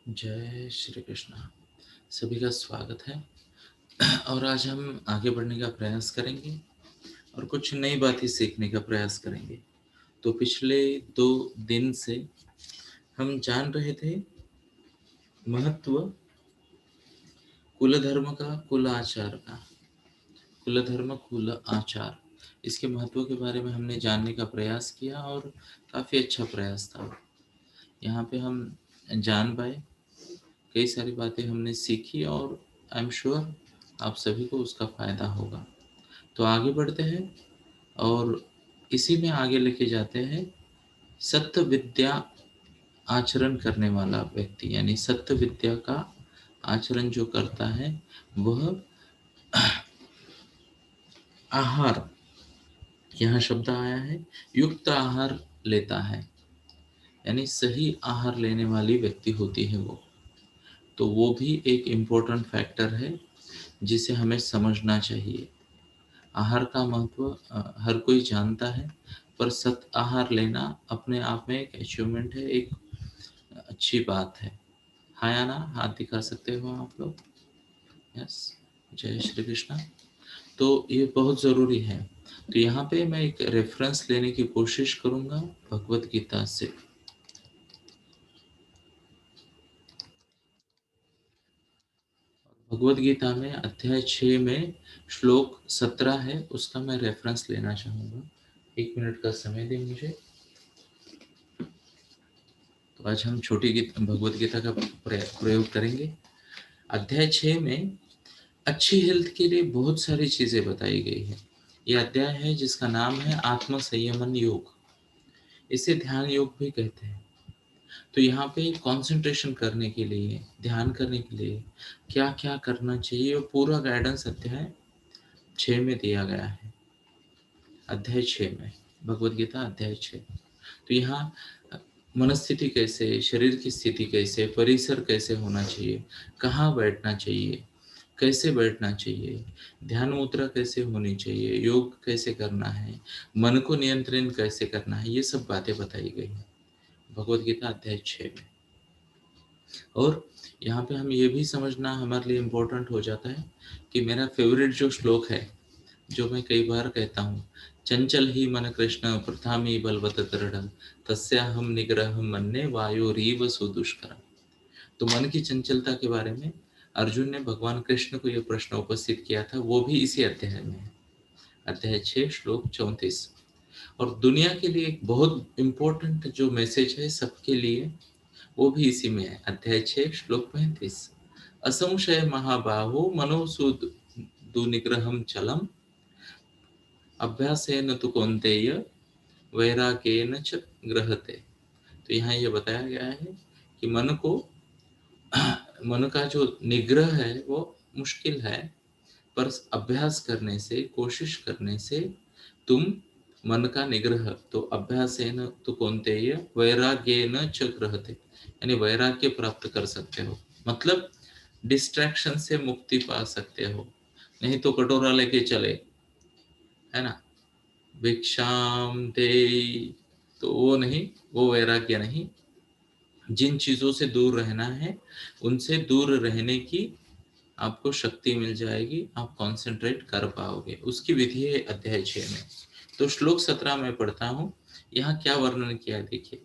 जय श्री कृष्ण। सभी का स्वागत है। और आज हम आगे बढ़ने का प्रयास करेंगे और कुछ नई बातें सीखने का प्रयास करेंगे। तो पिछले 2 दिन से हम जान रहे थे महत्व कुल धर्म का, कुल आचार का। कुल धर्म, कुल आचार, इसके महत्व के बारे में हमने जानने का प्रयास किया और काफ़ी अच्छा प्रयास था। यहाँ पे हम जान पाए, कई सारी बातें हमने सीखी और आई एम श्योर आप सभी को उसका फ़ायदा होगा। तो आगे बढ़ते हैं और इसी में आगे लेके जाते हैं सत्य विद्या आचरण करने वाला व्यक्ति, यानी सत्य विद्या का आचरण जो करता है वह आहार, यहाँ शब्द आया है युक्त आहार लेता है, यानी सही आहार लेने वाली व्यक्ति होती है वो। तो वो भी एक इम्पोर्टेंट फैक्टर है जिसे हमें समझना चाहिए। आहार का महत्व हर कोई जानता है, पर सत आहार लेना अपने आप में एक अचीवमेंट है, एक अच्छी बात है। हाँ या ना? हाथ दिखा सकते हो आप लोग? यस। जय श्री कृष्ण। तो ये बहुत ज़रूरी है। तो यहाँ पे मैं एक रेफरेंस लेने की कोशिश करूँगा भगवत गीता से। भगवत गीता में अध्याय 6 में श्लोक 17 है, उसका मैं रेफरेंस लेना चाहूँगा। 1 मिनट का समय दें मुझे। तो आज हम छोटी भगवत गीता का प्रयोग करेंगे। अध्याय 6 में अच्छी हेल्थ के लिए बहुत सारी चीज़ें बताई गई है। यह अध्याय है जिसका नाम है आत्म संयमन योग। इसे ध्यान योग भी कहते हैं। तो यहाँ पे कंसंट्रेशन करने के लिए, ध्यान करने के लिए क्या क्या करना चाहिए, और पूरा गाइडेंस अध्याय 6 में दिया गया है। अध्याय 6 में, भगवत गीता अध्याय 6। तो यहाँ मनस्थिति कैसे, शरीर की स्थिति कैसे, परिसर कैसे होना चाहिए, कहाँ बैठना चाहिए, कैसे बैठना चाहिए, ध्यान मुद्रा कैसे होनी चाहिए, योग कैसे करना है, मन को नियंत्रण कैसे करना है, ये सब बातें बताई गई हैं भगवत गीता अध्याय 6 में। और यहाँ पे हम ये भी समझना हमारे लिए इम्पोर्टेंट हो जाता है कि मेरा फेवरेट जो श्लोक है, जो मैं कई बार कहता हूँ, चंचल ही मन कृष्ण प्रथामी बलवत दृढ़ तस्याहम निग्रह मन्ये वायोरीव सुदुष्कर। तो मन की चंचलता के बारे में अर्जुन ने भगवान कृष्ण को यह प्रश्न उपस्थित किया था, वो भी इसी अध्याय में है। अध्याय 6 श्लोक 34। और दुनिया के लिए एक बहुत इम्पोर्टेंट जो मैसेज है सबके लिए, वो भी इसी में है। अध्याय 6 श्लोक 35। असंशय महाबाहो मनोसुद दुनिग्रहम चलम अभ्यासेन तु कौन्तेय वैराग्येन च गृह्यते। तो यहाँ ये बताया गया है कि मन का जो निग्रह है वो मुश्किल है, पर अभ्यास करने से, कोशिश करने से तुम मन का निग्रह, तो अभ्यासेन तु कौन्तेय वैराग्येन च गृह्यते, यानी वैराग्य प्राप्त कर सकते हो। मतलब डिस्ट्रैक्शन से मुक्ति पा सकते हो। नहीं तो कटोरा लेके चले, है ना, भिक्षाम दे, तो वो नहीं, वो वैराग्य नहीं। जिन चीज़ों से दूर रहना है उनसे दूर रहने की आपको शक्ति मिल जाएगी, आप कंसंट्रेट कर पाओगे। उसकी विधि है अध्याय 6 में। तो श्लोक 17 में पढ़ता हूँ, यहाँ क्या वर्णन किया है देखिए।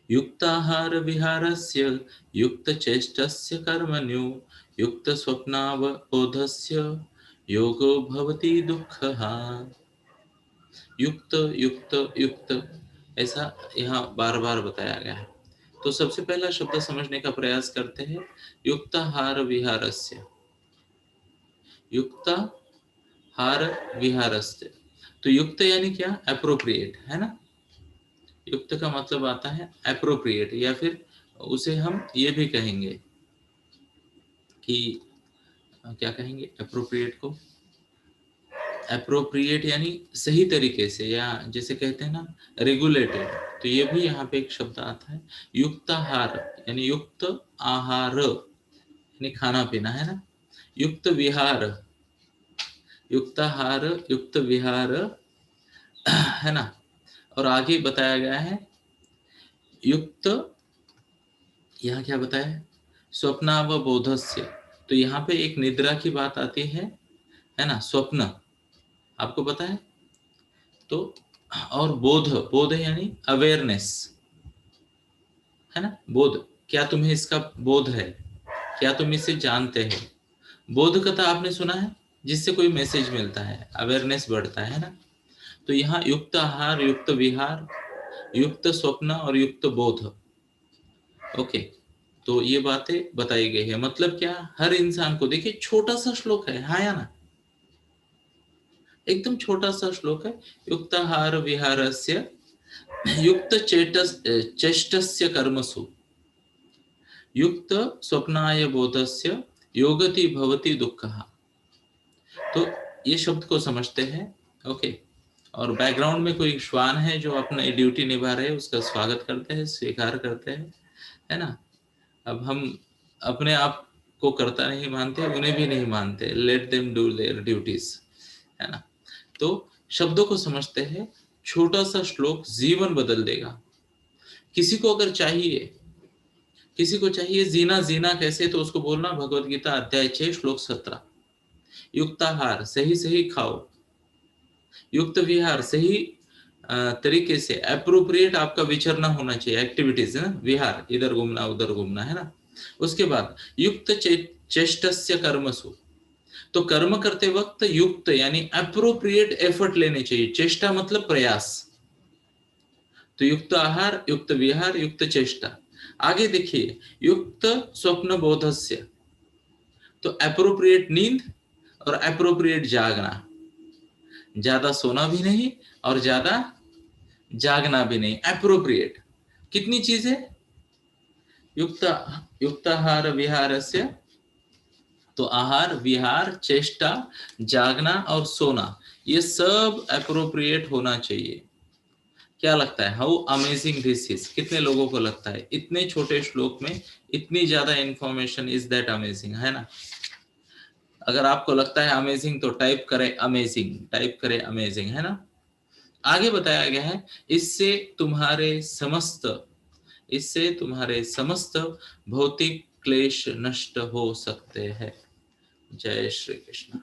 युक्ताहार विहारस्य युक्तचेष्टस्य कर्मण्यो युक्तस्वप्नावबोधस्य योगो भवति दुःखः। युक्त युक्त युक्त, ऐसा यहाँ बार बार बताया गया है। तो सबसे पहला शब्द समझने का प्रयास करते हैं, युक्ताहार विहारस्य। युक्ता हार विहारस्य, तो युक्त यानी क्या? अप्रोप्रिएट, है ना। युक्त का मतलब आता है अप्रोप्रिएट, या फिर उसे हम ये भी कहेंगे कि क्या कहेंगे अप्रोप्रिएट को? अप्रोप्रिएट यानी सही तरीके से, या जैसे कहते हैं ना रेगुलेटेड। तो ये भी यहाँ पे एक शब्द आता है युक्ताहार, यानी युक्त आहार यानी खाना पीना, है ना। युक्त विहार, युक्ताहार युक्त विहार, है ना। और आगे बताया गया है युक्त यहाँ क्या बताया है? स्वप्नावबोधस्य। तो यहाँ पे एक निद्रा की बात आती है ना, स्वप्न आपको पता है। तो और बोध, बोध यानी अवेयरनेस, है ना, बोध, क्या तुम्हें इसका बोध है, क्या तुम इसे जानते हो। बोध कथा आपने सुना है, जिससे कोई मैसेज मिलता है, अवेयरनेस बढ़ता है ना। तो यहाँ युक्त आहार, युक्त विहार, युक्त स्वप्न और युक्त बोध। ओके, तो ये बातें बताई गई है। मतलब क्या, हर इंसान को, देखिए छोटा सा श्लोक है, हाँ या ना, एकदम छोटा सा श्लोक है। युक्त आहार विहारस्य युक्त चेष्टस्य कर्मसु युक्त स्वप्नाय बोधस्य योगति भवति दुःखः। तो ये शब्द को समझते हैं। ओके, और बैकग्राउंड में कोई श्वान है जो अपनी ड्यूटी निभा रहे हैं, उसका स्वागत करते हैं, स्वीकार करते हैं, है ना। अब हम अपने आप को कर्ता नहीं मानते, उन्हें भी नहीं मानते, let them do their duties, है ना। तो शब्दों को समझते हैं, छोटा सा श्लोक जीवन बदल देगा। किसी को अगर चाहिए, किसी को चाहिए जीना, जीना कैसे, तो उसको बोलना भगवत गीता अध्याय 6 श्लोक 17। युक्ताहार, सही सही खाओ। युक्त विहार, सही तरीके से एप्रोप्रिएट आपका विचरना होना चाहिए, एक्टिविटीज है ना, विहार, इधर घूमना उधर घूमना, है ना। उसके बाद युक्त चेष्टस्य कर्मसु, तो कर्म करते वक्त युक्त यानी एप्रोप्रिएट एफर्ट लेने चाहिए। चेष्टा मतलब प्रयास। तो युक्त आहार, युक्त विहार, युक्त चेष्टा। आगे देखिए, युक्त स्वप्न बोधस्य, तो एप्रोप्रिएट नींद और एप्रोप्रिएट जागना। ज्यादा सोना भी नहीं और ज्यादा जागना भी नहीं, एप्रोप्रिएट। कितनी चीजें, युक्त युक्त आहार विहारस्य, तो आहार विहार चेष्टा जागना और सोना, ये सब एप्रोप्रिएट होना चाहिए। क्या लगता है, हाउ अमेजिंग दिस इज, कितने लोगों को लगता है इतने छोटे श्लोक में इतनी ज्यादा इंफॉर्मेशन, इज दैट अमेजिंग, है ना। अगर आपको लगता है अमेजिंग तो टाइप करें अमेजिंग, टाइप करें अमेजिंग, है ना। आगे बताया गया है, इससे तुम्हारे समस्त भौतिक क्लेश नष्ट हो सकते हैं। जय श्री कृष्ण।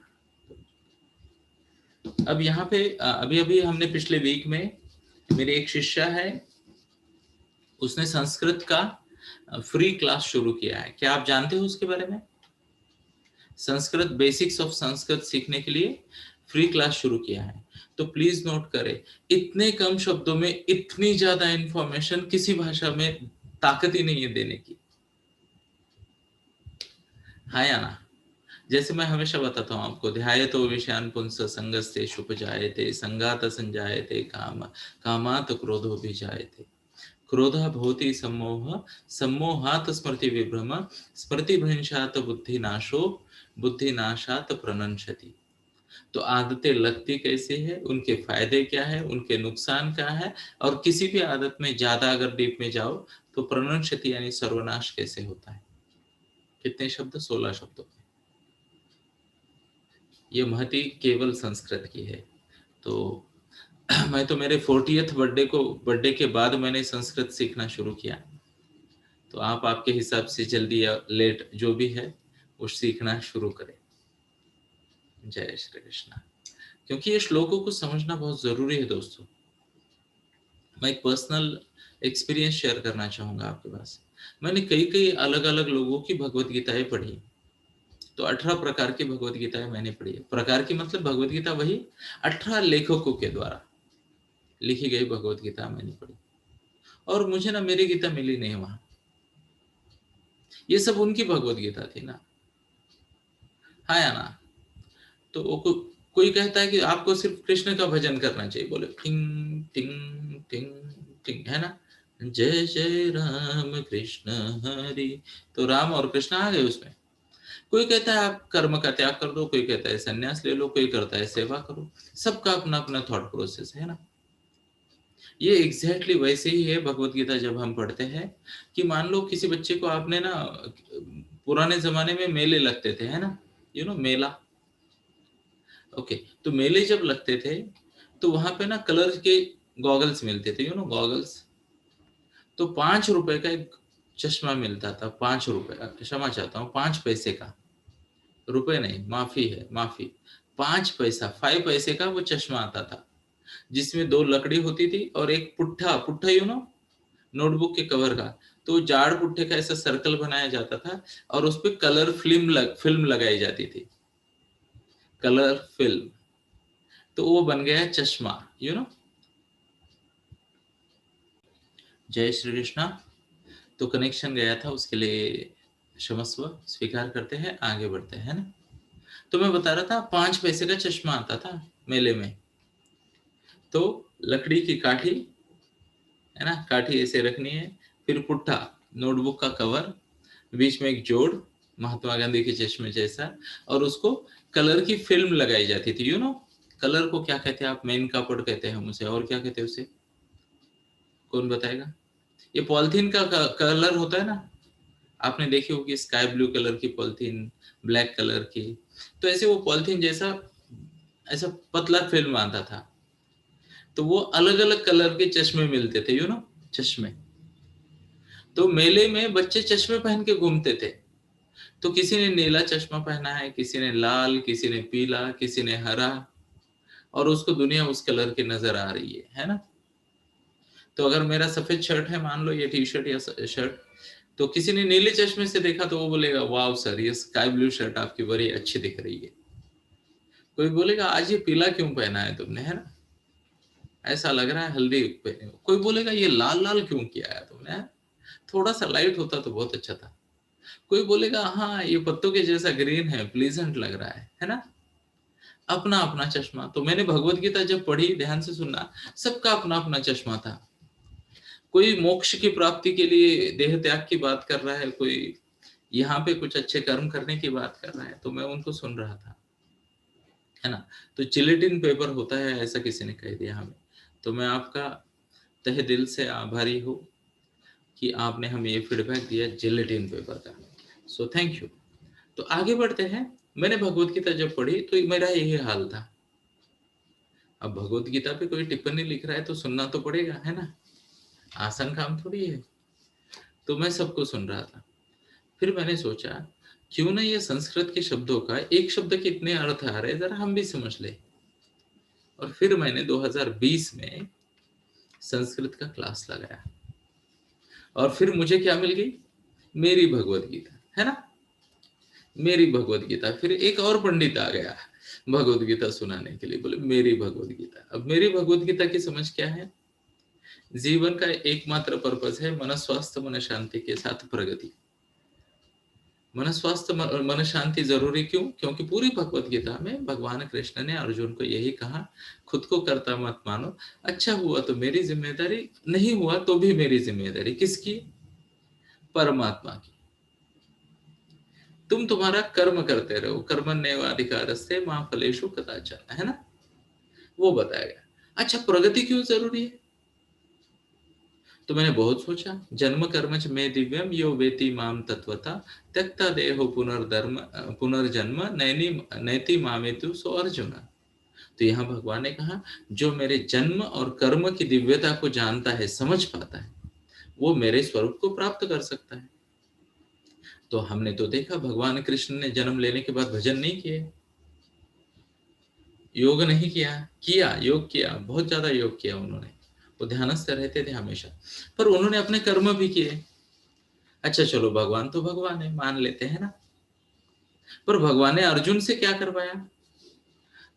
अब यहाँ पे अभी अभी हमने पिछले वीक में, मेरी एक शिष्या है, उसने संस्कृत का फ्री क्लास शुरू किया है। क्या आप जानते हो उसके बारे में? संस्कृत, बेसिक्स ऑफ संस्कृत सीखने के लिए फ्री क्लास शुरू किया है। तो प्लीज नोट करें, इतने कम शब्दों में इतनी ज्यादा इंफॉर्मेशन किसी भाषा में ताकत ही नहीं है देने की, हाँ या ना। जैसे मैं हमेशा बताता हूँ आपको, ध्यायतो विषयान पुंस संगस्ते शुपजायते संगात संजायते काम कामात क्रोधो भी जायते क्रोधः भवति सम्मोह सम्मोहात् स्मृति विभ्रम स्मृति भ्रंशात् बुद्धिनाशो बुद्धिनाशात् प्रणश्यति। तो आदतें लगती कैसे है, उनके फायदे क्या है, उनके नुकसान क्या है, और किसी भी आदत में ज्यादा अगर डीप में जाओ तो प्रणश्यति यानी सर्वनाश कैसे होता है। कितने शब्द, 16 शब्दों के। ये महती केवल संस्कृत की है। तो मैं तो मेरे 40th बर्थडे के बाद मैंने संस्कृत सीखना शुरू किया। तो आप आपके हिसाब से जल्दी या लेट जो भी है वो सीखना शुरू करें। जय श्री कृष्ण। क्योंकि ये श्लोकों को समझना बहुत जरूरी है दोस्तों। मैं एक पर्सनल एक्सपीरियंस शेयर करना चाहूंगा आपके पास। मैंने कई कई अलग अलग लोगों की भगवत गीताएं पढ़ी। तो 18 प्रकार की भगवत गीताएं मैंने पढ़ी है। प्रकार की मतलब भगवत गीता वही 18 लेखकों के द्वारा लिखी गई भगवत गीता मैंने पढ़ी। और मुझे ना मेरी गीता मिली नहीं वहां, ये सब उनकी भगवत गीता थी ना, हाँ या ना। तो कोई कहता है कि आपको सिर्फ कृष्ण का भजन करना चाहिए, बोले टिंग टिंग टिंग टिंग, है ना, जय जय राम कृष्ण हरि, तो राम और कृष्ण आ गए उसमें। कोई कहता है आप कर्म का त्याग कर दो, कोई कहता है सन्यास ले लो, कोई करता है सेवा करो। सबका अपना अपना थॉट प्रोसेस है ना। ये एग्जैक्टली वैसे ही है भगवत गीता। जब हम पढ़ते हैं कि मान लो किसी बच्चे को आपने ना, पुराने जमाने में मेले लगते थे, है ना, यू नो मेला। ओके, तो मेले जब लगते थे तो वहां पे ना कलर के गॉगल्स मिलते थे, यू नो गॉगल्स। तो 5 रुपए का एक चश्मा मिलता था 5 रुपए, क्षमा चाहता हूँ 5 पैसे का, रुपए नहीं, माफी है, माफी, 5 पैसा, 5 पैसे का वो चश्मा आता था, जिसमें 2 लकड़ी होती थी और एक पुट्ठा, पुट्ठा नोटबुक के कवर का, तो जाड़ पुट्ठे का ऐसा सर्कल बनाया जाता था और उस पे कलर फिल्म लगाई जाती थी, कलर फिल्म, तो वो बन गया चश्मा, यू नो। जय श्री कृष्णा। तो कनेक्शन गया था, उसके लिए क्षमस्व, स्वीकार करते हैं, आगे बढ़ते हैं ना। तो मैं बता रहा था 5 पैसे का चश्मा आता था मेले में, तो लकड़ी की काठी है ना, काठी ऐसे रखनी है, फिर पुट्ठा, नोटबुक का कवर, बीच में एक जोड़, महात्मा गांधी के चश्मे जैसा, और उसको कलर की फिल्म लगाई जाती थी, कलर को क्या कहते हैं आप? मेन कापड़ कहते हैं हम उसे, और क्या कहते हैं उसे, कौन बताएगा? ये पॉलिथीन का कलर होता है ना, आपने देखी होगी स्काई ब्लू कलर की पॉलिथीन, ब्लैक कलर की, तो ऐसे वो पॉलिथीन जैसा ऐसा पतला फिल्म आता था, तो वो अलग अलग कलर के चश्मे मिलते थे, चश्मे। तो मेले में बच्चे चश्मे पहन के घूमते थे, तो किसी ने नीला चश्मा पहना है, किसी ने लाल, किसी ने पीला, किसी ने हरा, और उसको दुनिया उस कलर की नजर आ रही है ना। तो अगर मेरा सफेद शर्ट है, मान लो ये टी शर्ट या शर्ट, तो किसी ने नीले चश्मे से देखा तो वो बोलेगा वाह सर, ये स्काई ब्लू शर्ट आपकी बड़ी अच्छी दिख रही है। कोई बोलेगा आज ये पीला क्यों पहना है तुमने, है ना, ऐसा लग रहा है हल्दी पे। कोई बोलेगा ये लाल लाल क्यों किया है तुमने, है? थोड़ा सा लाइट होता तो बहुत अच्छा था। कोई बोलेगा हाँ ये पत्तों के जैसा ग्रीन है, प्लीजेंट लग रहा है ना। अपना अपना चश्मा। तो मैंने भगवत गीता जब पढ़ी, ध्यान से सुनना, सबका अपना अपना चश्मा था। कोई मोक्ष की प्राप्ति के लिए देह त्याग की बात कर रहा है, कोई यहाँ पे कुछ अच्छे कर्म करने की बात कर रहा है, तो मैं उनको सुन रहा था, है ना। तो जिलेटिन पेपर होता है ऐसा किसी ने कह दिया हमें, तो मैं आपका तहे दिल से आभारी हूँ कि आपने हमें ये फीडबैक दिया जिलेटिन पेपर का, सो थैंक यू। तो आगे बढ़ते हैं। मैंने भगवत गीता जब पढ़ी तो मेरा यही हाल था। अब भगवत गीता पे कोई टिप्पणी लिख रहा है तो सुनना तो पड़ेगा, है ना, आसान काम थोड़ी है। तो मैं सबको सुन रहा था। फिर मैंने सोचा क्यों ना ये संस्कृत के शब्दों का एक शब्द के इतने अर्थ आ रहे, जरा हम भी समझ ले। और फिर मैंने 2020 में संस्कृत का क्लास लगाया, और फिर मुझे क्या मिल गई? मेरी भगवत गीता, है ना, मेरी भगवत गीता। फिर एक और पंडित आ गया भगवत गीता सुनाने के लिए, बोले मेरी भगवत गीता। अब मेरी भगवत गीता की समझ क्या है? जीवन का एकमात्र पर्पस है मन स्वास्थ्य मन शांति के साथ प्रगति। मन स्वास्थ्य मन शांति जरूरी क्यों? क्योंकि पूरी भगवत गीता में भगवान कृष्ण ने अर्जुन को यही कहा, खुद को कर्ता मत मानो, अच्छा हुआ तो मेरी जिम्मेदारी, नहीं हुआ तो भी मेरी जिम्मेदारी। किसकी? परमात्मा की। तुम तुम्हारा कर्म करते रहो, कर्मण्येवाधिकारस्ते मां फलेषु कदाचन, है ना, वो बताया गया। अच्छा, प्रगति क्यों जरूरी है? तो मैंने बहुत सोचा, जन्म कर्मच में दिव्यम यो वेति माम तत्वता त्यक्ता देहो पुनर्जन्म नैनी नैति मामेतु सो अर्जुन। तो यहाँ भगवान ने कहा जो मेरे जन्म और कर्म की दिव्यता को जानता है, समझ पाता है, वो मेरे स्वरूप को प्राप्त कर सकता है। तो हमने तो देखा भगवान कृष्ण ने जन्म लेने के बाद भजन नहीं किए, योग नहीं किया, योग किया, बहुत ज्यादा योग किया उन्होंने, वो ध्यानस्थ रहते थे हमेशा, पर उन्होंने अपने कर्म भी किए। अच्छा चलो, भगवान तो भगवान है, मान लेते हैं ना, पर भगवान ने अर्जुन से क्या करवाया?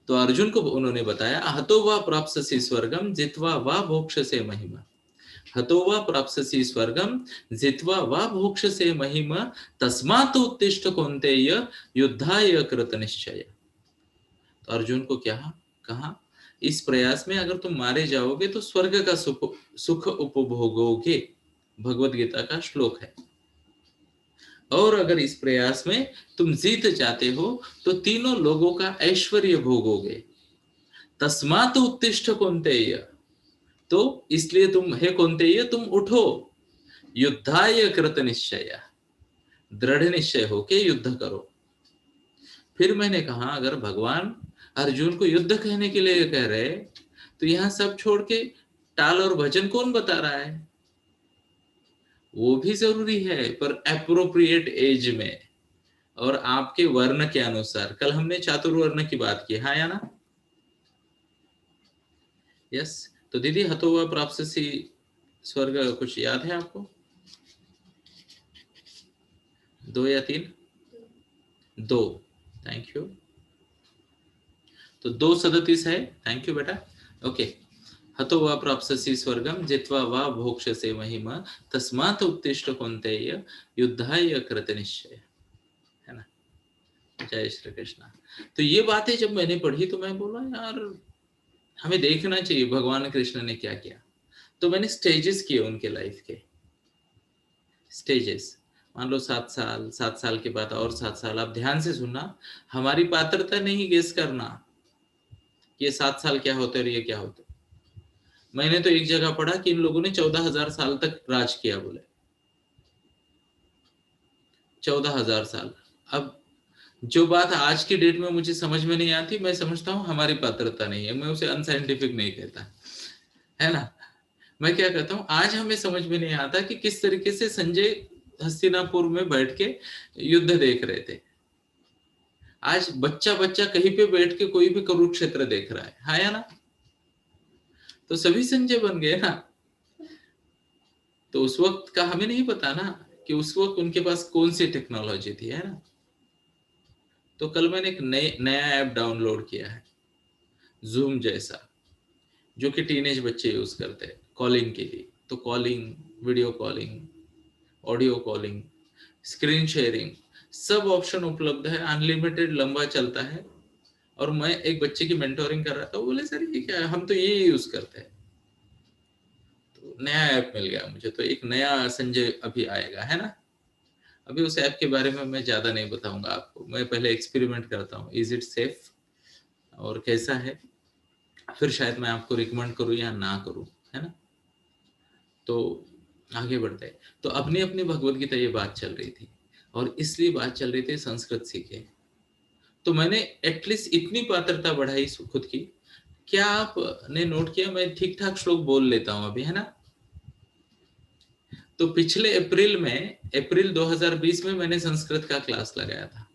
तो अर्जुन को उन्होंने बताया, हतो वा प्राप्स्यसि स्वर्गम जित्वा वा भोक्ष्यसे महिमा। हतो वा प्राप्स्यसि स्वर्गम जित्वा वा भोक्ष्यसे महिमा तस्मात् उत्तिष्ठ कौन्तेय युद्धाय कृत निश्चय। तो अर्जुन को क्या कहा? इस प्रयास में अगर तुम मारे जाओगे तो स्वर्ग का सुख उपभोगोगे, भगवत गीता का श्लोक है। और अगर इस प्रयास में तुम जीत जाते हो तो तीनों लोगों का ऐश्वर्य भोगोगे। तस्मात् उत्तिष्ठ कौन्तेय, तो इसलिए तुम हे कौन्तेय तुम उठो, युद्धाय कृत निश्चय, दृढ़ निश्चय होके युद्ध करो। फिर मैंने कहा अगर भगवान अर्जुन को युद्ध कहने के लिए कह रहे, तो यहाँ सब छोड़ के टाल और भजन कौन बता रहा है? वो भी जरूरी है, पर अप्रोप्रिएट एज में और आपके वर्ण के अनुसार। कल हमने चातुर्वर्ण की बात की, हाँ या ना? यस। तो दीदी, हतो व प्राप्स्यसि स्वर्ग कुछ याद है आपको? 2 या 3? 2। Thank you. तो 2:37 है। थैंक यू बेटा। ओके। हतो वा प्राप्स्यसि स्वर्गम जित्वा वा भोक्ष्यसे महिमा तस्मात् उत्तिष्ठ कौन्तेय युद्धाय कृतनिश्चय। है ना? जय श्री कृष्ण। तो ये बातें जब मैंने पढ़ी तो मैं बोला यार, हमें देखना चाहिए भगवान कृष्ण ने क्या किया। तो मैंने स्टेजेस किए उनके लाइफ के, स्टेजेस। मान लो 7 साल, 7 साल के बाद और 7 साल। आप ध्यान से सुनना, हमारी पात्रता नहीं गेस करना कि ये 7 साल क्या होते और ये क्या होते। मैंने तो एक जगह पढ़ा कि इन लोगों ने 14,000 साल तक राज किया, बोले 14,000 साल। अब जो बात आज की डेट में मुझे समझ में नहीं आती, मैं समझता हूँ हमारी पात्रता नहीं है, मैं उसे अनसाइंटिफिक नहीं कहता, है ना? मैं क्या कहता हूँ, आज हमें समझ में नहीं आता कि किस तरीके से संजय हस्तिनापुर में बैठ के युद्ध देख रहे थे। आज बच्चा बच्चा कहीं पे बैठ के कोई भी कुरुक्षेत्र देख रहा है, हाँ या ना? तो सभी संजय बन गए ना। तो उस वक्त का हमें नहीं पता ना कि उस वक्त उनके पास कौन सी टेक्नोलॉजी थी, है ना? तो कल मैंने एक नया ऐप डाउनलोड किया है, जूम जैसा, जो कि टीनेज बच्चे यूज करते हैं कॉलिंग के लिए। तो calling, video calling, audio calling, screen sharing, सब ऑप्शन उपलब्ध है, अनलिमिटेड, लंबा चलता है। और मैं एक बच्चे की मेंटोरिंग कर रहा था, वो बोले सर ये क्या है, हम तो ये यूज करते हैं। तो नया ऐप मिल गया मुझे, तो एक नया संजय अभी आएगा, है ना? अभी उस ऐप के बारे में मैं ज्यादा नहीं बताऊंगा आपको, मैं पहले एक्सपेरिमेंट करता हूँ, इज इट सेफ और कैसा है, फिर शायद मैं आपको रिकमेंड करूँ या ना करूँ, है ना? तो आगे बढ़ते हैं। तो अपनी अपनी भगवत गीता ये बात चल रही थी, और इसलिए बात चल रही थी संस्कृत सीखे। तो मैंने एटलीस्ट इतनी पात्रता बढ़ाई खुद की। क्या आपने नोट किया, मैं ठीक ठाक श्लोक बोल लेता हूं अभी, है ना? तो पिछले अप्रैल 2020 में मैंने संस्कृत का क्लास लगाया था।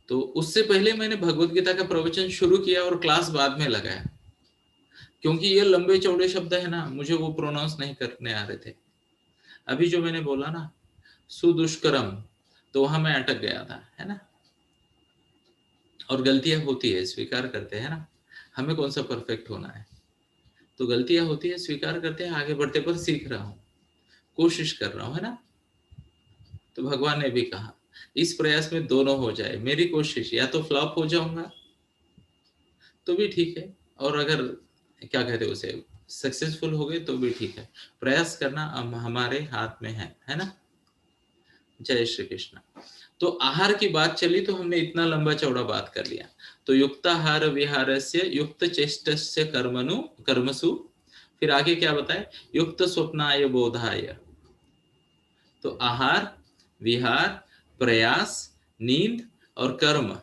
तो उससे पहले मैंने भगवत गीता का प्रवचन शुरू किया और क्लास बाद में लगाया, क्योंकि ये लंबे चौड़े शब्द है ना, मुझे वो प्रोनाउंस नहीं करने आ रहे थे। अभी जो मैंने बोला ना, सुदुष्करम, तो वहां मैं अटक गया था, है ना? और गलतियां होती है, स्वीकार करते हैं ना, हमें कौन सा परफेक्ट होना है। तो गलतियां होती है, स्वीकार करते हैं, आगे बढ़ते, पर सीख रहा हूँ, कोशिश कर रहा हूँ, है ना? तो भगवान ने भी कहा इस प्रयास में दोनों हो जाए, मेरी कोशिश, या तो फ्लॉप हो जाऊंगा तो भी ठीक है, और अगर क्या कहते हैं उसे, सक्सेसफुल हो गए तो भी ठीक है। प्रयास करना हमारे हाथ में है ना? जय श्री कृष्ण। तो आहार की बात चली तो हमने इतना लंबा चौड़ा बात कर लिया। तो युक्ताहार विहारस्य युक्त चेष्टस्य कर्मनु कर्मसु, फिर आगे क्या बताए, युक्त स्वप्नाय बोधाय। तो आहार, विहार, प्रयास, नींद और कर्म,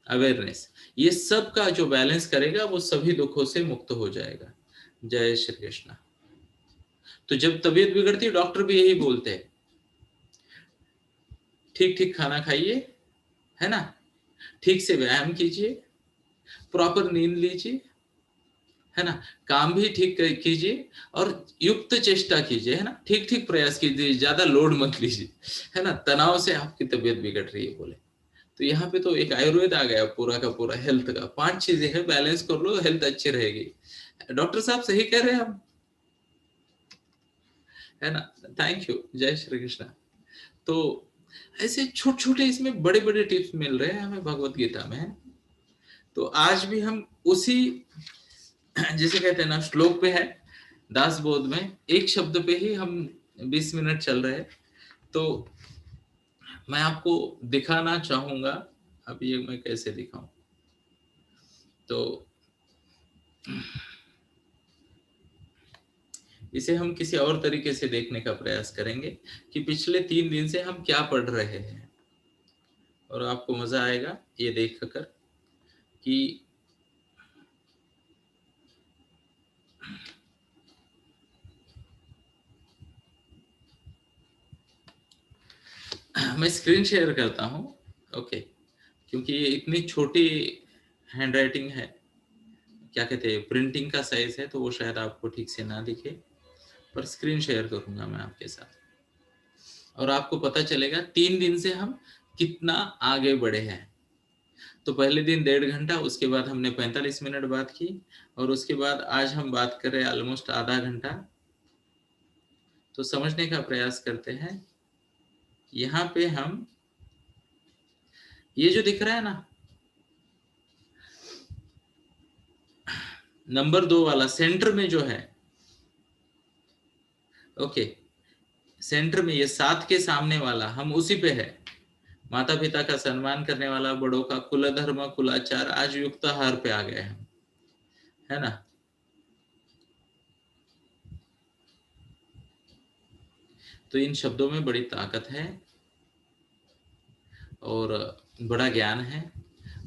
अवेयरनेस, ये सब का जो बैलेंस करेगा वो सभी दुखों से मुक्त हो जाएगा। जय श्री कृष्ण। तो जब तबीयत बिगड़ती है, डॉक्टर भी यही बोलते हैं, ठीक ठीक खाना खाइए, है ना? ठीक से व्यायाम कीजिए, प्रॉपर नींद लीजिए, है ना? काम भी ठीक कीजिए, और युक्त चेष्टा कीजिए, है ना? ठीक ठीक प्रयास कीजिए, ज्यादा लोड मत लीजिए, है ना? तनाव से आपकी तबीयत बिगड़ रही है, बोले। तो यहाँ पे तो एक आयुर्वेद आ गया पूरा का पूरा, हेल्थ का 5 चीजें हैं, बैलेंस कर लो, हेल्थ अच्छी रहेगी। डॉक्टर साहब सही कह रहे हैं हम, है ना? थैंक यू, जय श्री कृष्ण। तो ऐसे छोटे छोटे इसमें बड़े बड़े टिप्स मिल रहे हैं हमें भगवत गीता में। तो आज भी हम उसी, जिसे कहते हैं ना, श्लोक पे है, दास बोध में एक शब्द पे ही हम 20 मिनट चल रहे हैं। तो मैं आपको दिखाना चाहूंगा, अब ये मैं कैसे दिखाऊं। तो इसे हम किसी और तरीके से देखने का प्रयास करेंगे कि पिछले 3 दिन से हम क्या पढ़ रहे हैं, और आपको मजा आएगा ये देख कर कि मैं स्क्रीन शेयर करता हूँ, ओके, क्योंकि ये इतनी छोटी हैंडराइटिंग है, क्या कहते हैं, प्रिंटिंग का साइज है, तो वो शायद आपको ठीक से ना दिखे, पर स्क्रीन शेयर करूंगा मैं आपके साथ और आपको पता चलेगा 3 दिन से हम कितना आगे बढ़े हैं। तो पहले दिन 1.5 घंटा, उसके बाद हमने 45 मिनट बात की, और उसके बाद आज हम बात कर रहे हैं ऑलमोस्ट आधा घंटा। तो समझने का प्रयास करते हैं। यहाँ पे हम ये जो दिख रहा है ना, नंबर 2 वाला सेंटर में जो है, ओके, सेंटर में ये 7 के सामने वाला, हम उसी पे है। माता पिता का सम्मान करने वाला, बड़ों का कुल धर्म कुलाचार, आज युक्ताहार पे आ गए हम, है ना। तो इन शब्दों में बड़ी ताकत है और बड़ा ज्ञान है,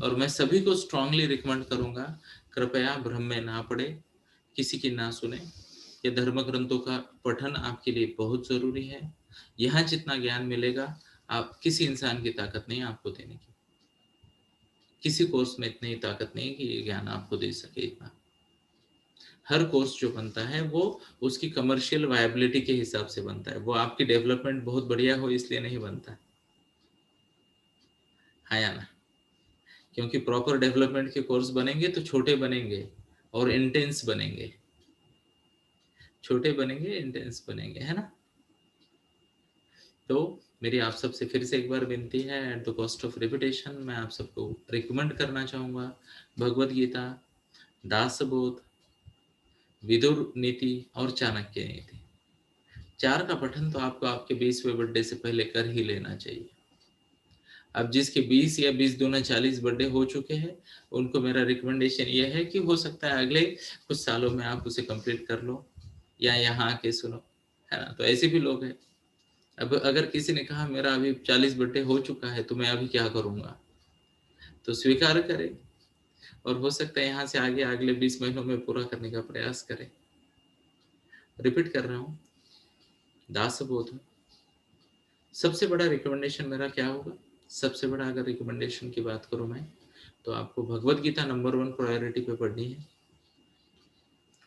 और मैं सभी को स्ट्रांगली रिकमेंड करूंगा, कृपया भ्रम में ना पड़े, किसी की ना सुने। ये धर्म ग्रंथों का पठन आपके लिए बहुत जरूरी है। यहाँ जितना ज्ञान मिलेगा, आप किसी इंसान की ताकत नहीं आपको देने की, किसी कोर्स में इतनी ताकत नहीं कि ये ज्ञान आपको दे सके इतना। हर कोर्स जो बनता है वो उसकी कमर्शियल वायबिलिटी के हिसाब से बनता है, वो आपकी डेवलपमेंट बहुत बढ़िया हो इसलिए नहीं बनता है या ना। क्योंकि प्रॉपर डेवलपमेंट के कोर्स बनेंगे तो छोटे बनेंगे और इंटेंस बनेंगे, छोटे बनेंगे इंटेंस बनेंगे, है ना। तो मेरी आप सबसे फिर से एक बार विनती है, at the cost of repetition, मैं आप सबको रिकमेंड करना चाहूँगा भगवद गीता, दासबोध, विदुर नीति और चाणक्य नीति। 4 का पठन तो आपको आपके 20वें बर्थडे से पहले कर ही लेना चाहिए। अब जिसके 20 या 20 दूना 40 बर्थडे हो चुके हैं, उनको मेरा रिकमेंडेशन ये है कि हो सकता है अगले कुछ सालों में आप उसे कंप्लीट कर लो या यहाँ आके सुनो, है ना। तो ऐसे भी लोग हैं। अब अगर किसी ने कहा मेरा अभी 40 बर्थडे हो चुका है तो मैं अभी क्या करूंगा, तो स्वीकार करें, और हो सकता है यहाँ से आगे अगले 20 महीनों में पूरा करने का प्रयास करें। रिपीट कर रहा हूँ, दासबोध सबसे बड़ा रिकमेंडेशन मेरा क्या होगा। सबसे बड़ा अगर रिकमेंडेशन की बात करूं मैं, तो आपको भगवद गीता नंबर 1 प्रायोरिटी पे पढ़नी है,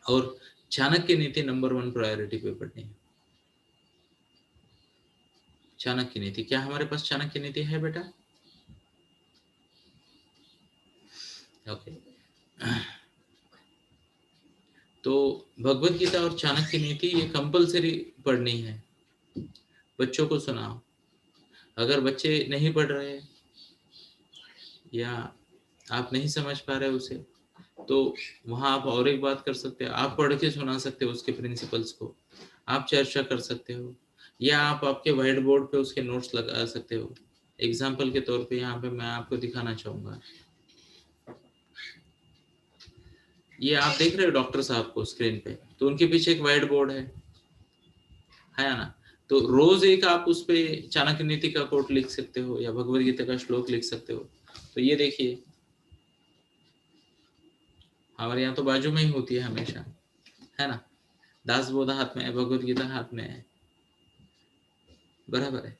और चाणक्य नीति नंबर 1 प्रायोरिटी पे पढ़नी है। चाणक्य नीति, क्या हमारे पास चाणक्य नीति है बेटा? ओके। तो भगवद गीता और चाणक्य नीति ये कंपलसरी पढ़नी है। बच्चों को सुनाओ। अगर बच्चे नहीं पढ़ रहे या आप नहीं समझ पा रहे उसे, तो वहां आप और एक बात कर सकते हैं, आप पढ़ के सुना सकते हो उसके प्रिंसिपल्स को, आप चर्चा कर सकते हो, या आप आपके व्हाइट बोर्ड पे उसके नोट्स लगा सकते हो। एग्जाम्पल के तौर पे यहाँ पे मैं आपको दिखाना चाहूंगा, ये आप देख रहे हो डॉक्टर साहब को स्क्रीन पे, तो उनके पीछे एक व्हाइट बोर्ड है ना। तो रोज एक आप उस पे चाणक्य नीति का कोट लिख सकते हो या भगवद गीता का श्लोक लिख सकते हो। तो ये देखिए, हमारे यहाँ तो बाजू में ही होती है हमेशा, है ना। दासबोध हाथ में है, भगवद गीता हाथ में है, बराबर है।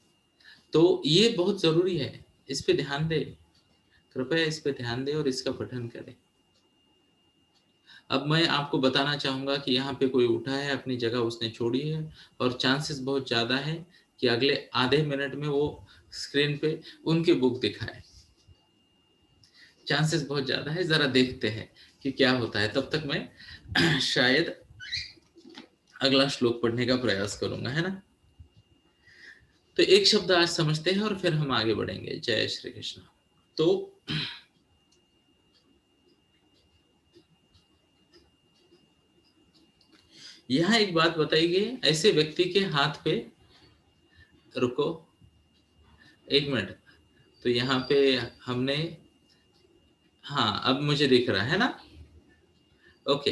तो ये बहुत जरूरी है, इस पे ध्यान दे, कृपया इस पे ध्यान दे और इसका पठन करें। अब मैं आपको बताना चाहूंगा कि यहाँ पे कोई उठा है, अपनी जगह उसने छोड़ी है, और चांसेस बहुत ज्यादा है कि अगले आधे मिनट में वो स्क्रीन पे उनकी बुक दिखाए। चांसेस बहुत ज्यादा है, जरा देखते हैं कि क्या होता है। तब तक मैं शायद अगला श्लोक पढ़ने का प्रयास करूंगा, है ना। तो एक शब्द आज समझते हैं और फिर हम आगे बढ़ेंगे। जय श्री कृष्ण। तो यहाँ एक बात बताई गई, ऐसे व्यक्ति के हाथ पे, रुको एक मिनट, तो यहाँ पे हमने, हाँ अब मुझे दिख रहा है ना, ओके।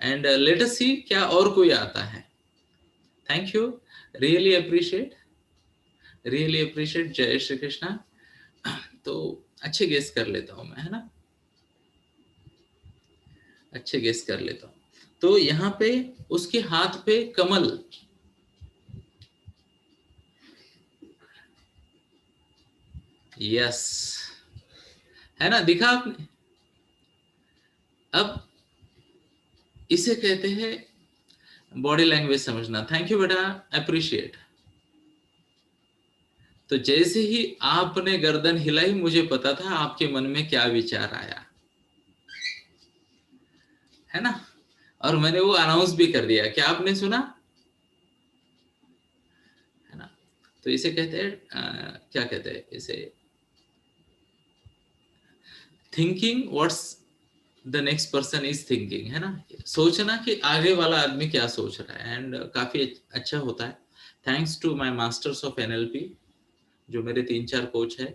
एंड लेट अस सी क्या और कोई आता है। Thank you, really appreciate, really appreciate. जय श्री कृष्णा। तो अच्छे गेस कर लेता हूँ मैं, है ना, अच्छे गेस कर लेता हूँ। तो यहाँ पे उसके हाथ पे कमल, यस, है ना, दिखा आपने। अब इसे कहते हैं बॉडी लैंग्वेज समझना। थैंक यू बेटा, अप्रिशिएट। तो जैसे ही आपने गर्दन हिलाई, मुझे पता था आपके मन में क्या विचार आया, है ना। और मैंने वो अनाउंस भी कर दिया, क्या आपने सुना, है ना। तो इसे कहते हैं क्या कहते हैं इसे, thinking what's the next person is thinking, है ना। सोचना कि आगे वाला आदमी क्या सोच रहा है, एंड काफी अच्छा होता है। Thanks to my masters of NLP, जो मेरे 3-4 कोच है।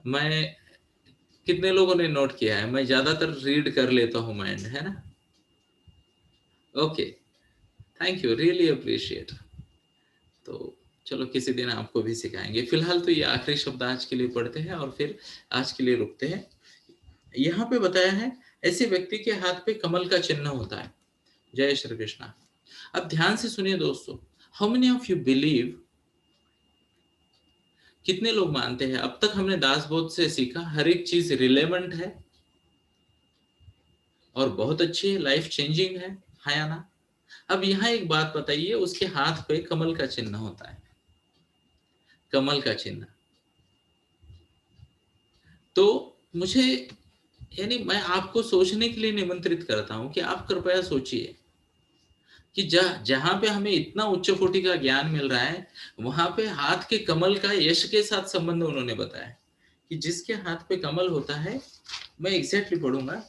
मैं, कितने लोगों ने नोट किया है, मैं ज्यादातर रीड कर लेता हूँ माइंड, है ना। Okay, thank you, really appreciate. तो चलो किसी दिन आपको भी सिखाएंगे। फिलहाल तो ये आखिरी शब्द आज के लिए पढ़ते हैं और फिर आज के लिए रुकते हैं। यहाँ पे बताया है, ऐसे व्यक्ति के हाथ पे कमल का चिन्ह होता है। जय श्री कृष्णा। अब ध्यान से सुनिए दोस्तों, how many of you believe, कितने लोग मानते हैं, अब तक हमने दासबोध से सीखा हर एक चीज रिलेवेंट है और बहुत अच्छी है, लाइफ चेंजिंग है या ना। अब यहाँ एक बात बताइए, उसके हाथ पे कमल का चिन्ह होता है, कमल का चिन्ह। तो मुझे, यानी मैं आपको सोचने के लिए निमंत्रित करता हूं कि आप कृपया सोचिए कि जहां पे हमें इतना उच्च कोटि का ज्ञान मिल रहा है, वहां पे हाथ के कमल का यश के साथ संबंध उन्होंने बताया कि जिसके हाथ पे कमल होता है, मैं एग्जैक्टली पढ़ूंगा,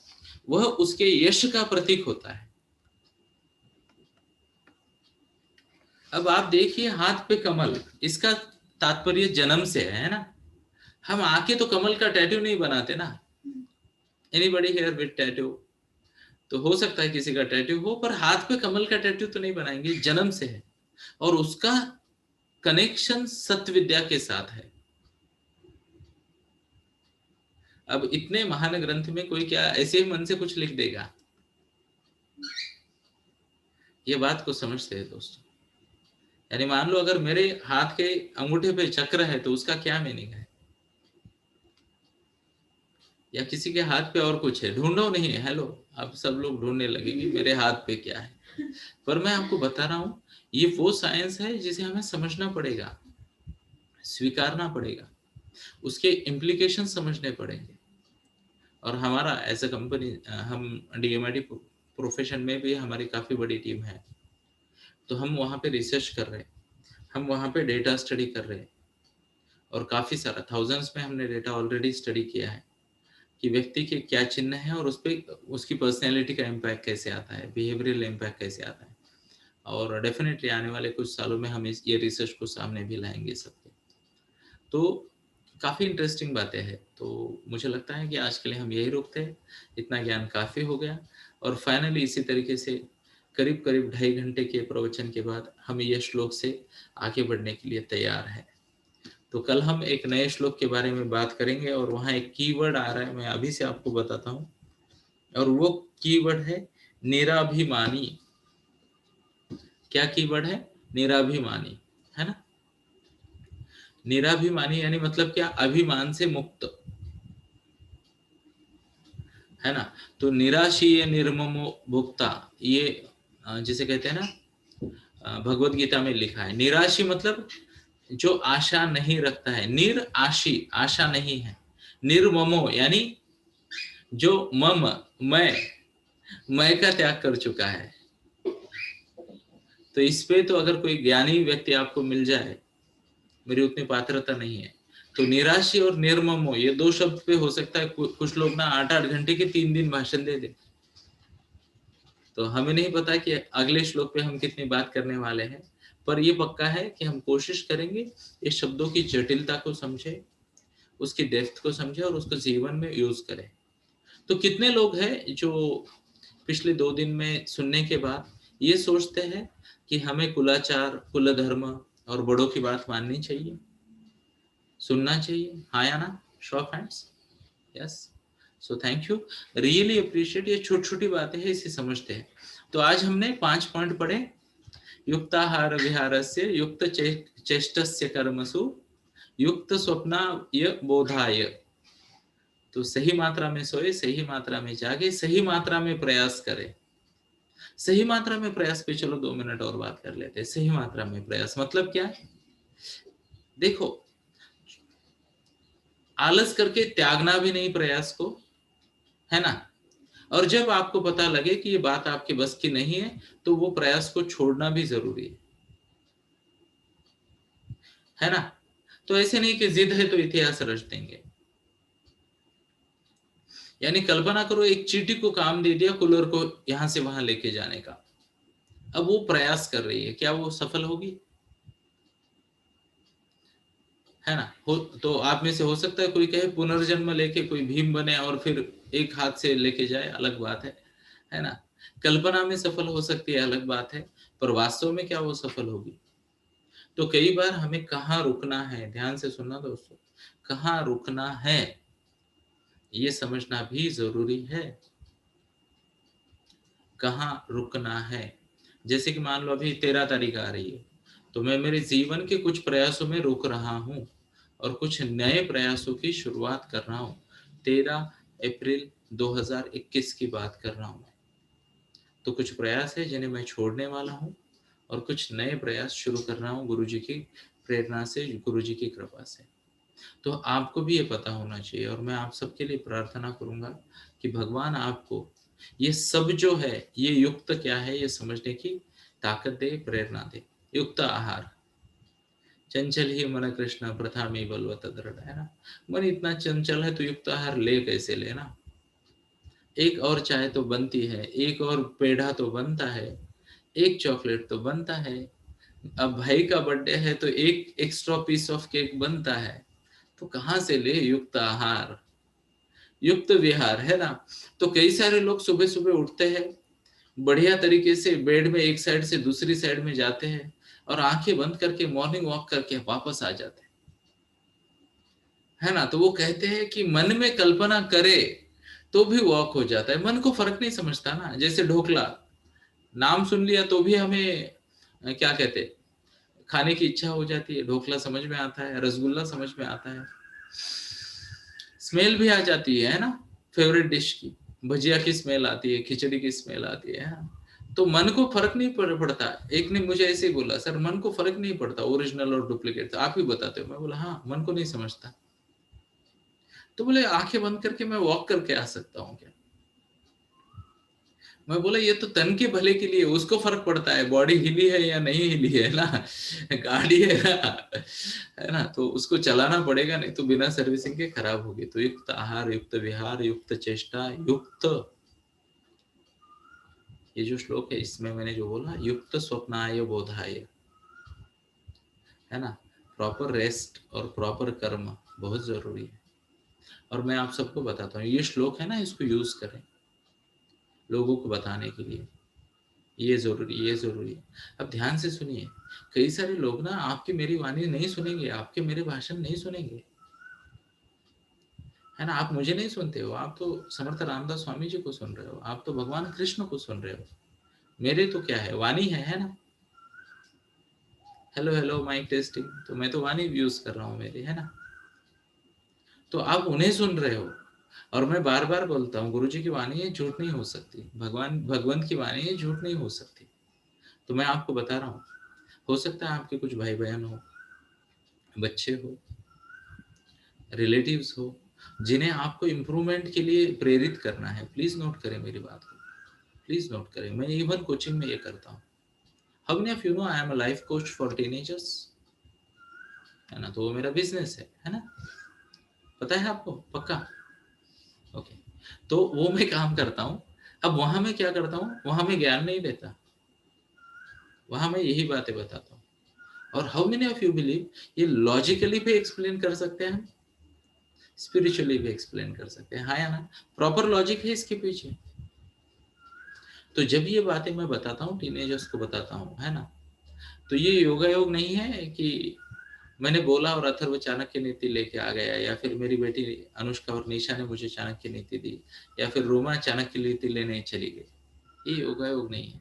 वह उसके यश का प्रतीक होता है। अब आप देखिए, हाथ पे कमल, इसका तात्पर्य जन्म से है ना। हम आके तो कमल का टैटू नहीं बनाते ना। Anybody here with tattoo? तो हो सकता है किसी का टैटू हो, पर हाथ पे कमल का टैटू तो नहीं बनाएंगे, जन्म से है। और उसका कनेक्शन सत्य विद्या के साथ है। अब इतने महान ग्रंथ में कोई क्या ऐसे ही मन से कुछ लिख देगा? ये बात को समझते हैं दोस्तों। यानी मान लो अगर मेरे हाथ के अंगूठे पे चक्र है, तो उसका क्या मीनिंग है? या किसी के हाथ पे और कुछ है, ढूंढो नहीं है, हेलो, अब सब लोग ढूंढने लगेंगे मेरे हाथ पे क्या है। पर मैं आपको बता रहा हूं, ये वो साइंस है जिसे हमें समझना पड़ेगा, स्वीकारना पड़ेगा, उसके इम्प्लीकेशन समझने पड़ेंगे। और हमारा एज अ कंपनी, हम डीएमआईटी प्रोफेशन में भी हमारी काफ़ी बड़ी टीम है। तो हम वहाँ पे रिसर्च कर रहे हैं, हम वहाँ पे डेटा स्टडी कर रहे हैं, और काफ़ी सारा थाउजेंड्स में हमने डेटा ऑलरेडी स्टडी किया है कि व्यक्ति के क्या चिन्ह है और उस पर उसकी पर्सनैलिटी का इम्पैक्ट कैसे आता है, बिहेवियरल इम्पैक्ट कैसे आता है। और डेफिनेटली आने वाले कुछ सालों में हम ये रिसर्च को सामने भी लाएंगे सबके। तो काफ़ी इंटरेस्टिंग बातें हैं। तो मुझे लगता है कि आज के लिए हम यही रोकते हैं, इतना ज्ञान काफ़ी हो गया। और फाइनली इसी तरीके से करीब करीब 2.5 घंटे के प्रवचन के बाद हम ये श्लोक से आगे बढ़ने के लिए तैयार हैं। तो कल हम एक नए श्लोक के बारे में बात करेंगे, और वहाँ एक कीवर्ड आ रहा है, मैं अभी से आपको बताता हूँ, और वो कीवर्ड है निराभिमानी। क्या कीवर्ड है? निराभिमानी, है ना। निराभिमानी यानी मतलब क्या? अभिमान से मुक्त, है ना। तो निराशीय निर्ममो भुक्ता, ये जिसे कहते हैं ना, भगवत गीता में लिखा है। निराशी मतलब जो आशा नहीं रखता है, निराशी आशा नहीं है, निर्ममो यानी जो मम मैं का त्याग कर चुका है। तो इस पे तो अगर कोई ज्ञानी व्यक्ति आपको मिल जाए, मेरी उतनी पात्रता नहीं है। तो निराशी और निर्ममो, ये 2 शब्द पे हो सकता है कुछ लोग ना 8-8 घंटे के 3 दिन भाषण दे दे। तो हमें नहीं पता कि अगले श्लोक पे हम कितनी बात करने वाले हैं, पर ये पक्का है कि हम कोशिश करेंगे इस शब्दों की जटिलता को समझे, उसकी डेप्थ को समझे और उसको जीवन में यूज करें। तो कितने लोग हैं जो पिछले 2 दिन में सुनने के बाद ये सोचते हैं कि हमें कुलाचार, कुल धर्म और बड़ों की बात माननी चाहिए, सुनना चाहिए, हाँ या ना? Show off hands. Yes. So thank you, really appreciate. ये छोटी छोटी बातें हैं, इसे समझते हैं। तो आज हमने 5 पॉइंट पढ़े। युक्ताहार विहारस्य युक्त चेष्टस्य कर्मसु युक्त स्वप्नाय बोधाय। तो सही मात्रा में सोए, सही मात्रा में जागे, सही मात्रा में प्रयास करें। सही मात्रा में प्रयास पे चलो 2 मिनट और बात कर लेते हैं। सही मात्रा में प्रयास मतलब क्या है? देखो, आलस करके त्यागना भी नहीं प्रयास को, है ना? और जब आपको पता लगे कि ये बात आपके बस की नहीं है, तो वो प्रयास को छोड़ना भी जरूरी है ना? तो ऐसे नहीं कि जिद है तो इतिहास रच देंगे। यानी कल्पना करो, एक चींटी को काम दे दिया कूलर को यहां से वहां लेके जाने का। अब वो प्रयास कर रही है, क्या वो सफल होगी? है ना? हो तो आप में से हो सकता है कोई कहे पुनर्जन्म लेके कोई भीम बने और फिर एक हाथ से लेके जाए, अलग बात है ना? कल्पना में सफल हो सकती है, अलग बात है, पर वास्तव में क्या वो सफल होगी? तो कई बार हमें कहाँ रुकना है, ध्यान से सुनना दोस्तों, कहाँ रुकना है ये समझना भी जरूरी है। कहाँ रुकना है। जैसे कि मान लो अभी 13 तारीख आ रही है, तो मैं मेरे जीवन के कुछ प्रयासों में रुक रहा हूँ और कुछ नए प्रयासों की शुरुआत कर रहा हूँ। 13 अप्रैल 2021 की बात कर रहा हूँ। तो कुछ प्रयास है जिन्हें मैं छोड़ने वाला हूँ और कुछ नए प्रयास शुरू कर रहा हूँ गुरु जी की प्रेरणा से, गुरु जी की कृपा से। तो आपको भी ये पता होना चाहिए, और मैं आप सबके लिए प्रार्थना करूंगा कि भगवान आपको ये सब जो है, ये युक्त क्या है ये समझने की ताकत दे, प्रेरणा दे। युक्त आहार, चंचल ही मन कृष्ण प्रथा में बलवत दृढ़, है ना? मन इतना चंचल है तो युक्त आहार ले कैसे लेना? एक और चाय तो बनती है, एक और पेढ़ा तो बनता है, एक चॉकलेट तो बनता है, अब भाई का बर्थडे है तो एक एक्स्ट्रा पीस ऑफ केक बनता है। तो कहाँ से ले युक्त आहार, युक्त विहार, है ना? तो कई सारे लोग सुबह सुबह उठते हैं, बढ़िया तरीके से बेड में एक साइड से दूसरी साइड में जाते हैं और आंखें बंद करके मॉर्निंग वॉक करके वापस आ जाते हैं, है ना? तो वो कहते हैं कि मन में कल्पना करे तो भी वॉक हो जाता है। मन को फर्क नहीं समझता ना। जैसे ढोकला, नाम सुन लिया तो भी हमें क्या कहते हैं, खाने की इच्छा हो जाती है। ढोकला समझ में आता है, रसगुल्ला समझ में आता है, स्मेल भी आ जाती है ना? फेवरेट डिश की भजिया की स्मेल आती है, खिचड़ी की स्मेल आती है ना? तो मन को फर्क नहीं पड़ता। एक ने मुझे ऐसे ही बोला, सर मन को फर्क नहीं पड़ता ओरिजिनल और डुप्लीकेट, तो आप ही बताते हो। मैं बोला हाँ, मन को नहीं समझता। तो बोले आंखें बंद करके मैं वॉक करके आ सकता हूँ क्या? मैं बोला ये तो तन के भले के लिए, उसको फर्क पड़ता है बॉडी हिली है या नहीं हिली है ना, गाड़ी है ना, है ना? तो उसको चलाना पड़ेगा, नहीं तो बिना सर्विसिंग के खराब होगी। तो युक्त आहार, युक्त विहार, युक्त चेष्टा, युक्त, ये जो श्लोक है इसमें मैंने जो बोला, युक्त स्वप्नाय बोधाय, है ना? प्रॉपर रेस्ट और प्रॉपर कर्म बहुत जरूरी है। और मैं आप सबको बताता हूँ, ये श्लोक है ना, इसको यूज करें लोगों को बताने के लिए। ये जरूरी, ये जरूरी है। अब ध्यान से सुनिए, कई सारे लोग ना आपकी मेरी वाणी नहीं सुनेंगे, आपके मेरे भाषण नहीं सुनेंगे, है ना? आप मुझे नहीं सुनते हो, आप तो समर्थ रामदास स्वामी जी को सुन रहे हो, आप तो भगवान कृष्ण को सुन रहे हो। मेरे तो क्या है, वाणी है ना? हेलो हेलो माइक टेस्टिंग, तो मैं तो वाणी यूज कर रहा हूँ मेरी, है ना? तो आप उन्हें सुन रहे हो। और मैं बार बार बोलता हूँ, गुरु जी की वाणी है, झूठ नहीं हो सकती। भगवंत की वाणी है, झूठ नहीं हो सकती। तो मैं आपको बता रहा हूँ, हो सकता है आपके कुछ भाई बहन हो, बच्चे हो, रिलेटिव्स हो, जिन्हें आपको इम्प्रूवमेंट के लिए प्रेरित करना है। प्लीज नोट करें मेरी बात को, प्लीज नोट करें। मैं इवन कोचिंग में ये करता हूँ। How many of you know I am a life coach for teenagers, है ना? तो वो मेरा बिजनेस है ना? पता है आपको पक्का? ओके। तो वो मैं काम करता हूँ। अब वहां मैं क्या करता हूँ, वहां मैं ज्ञान नहीं देता, वहां मैं यही बातें बताता हूँ। और how many of you believe, ये लॉजिकली भी एक्सप्लेन कर सकते हैं हम, स्पिरिचुअली भी एक्सप्लेन कर सकते हैं, हाँ या ना? प्रॉपर लॉजिक है इसके पीछे। तो जब ये बातें मैं बताता हूँ, टीनेजर्स को बताता हूँ, है ना? तो ये योगा योग नहीं है कि मैंने बोला और अथर्व चाणक्य नीति लेके आ गया, या फिर मेरी बेटी अनुष्का और निशा ने मुझे चाणक्य नीति दी, या फिर रोमा चाणक्य नीति लेने चली गई। ये योगा योग नहीं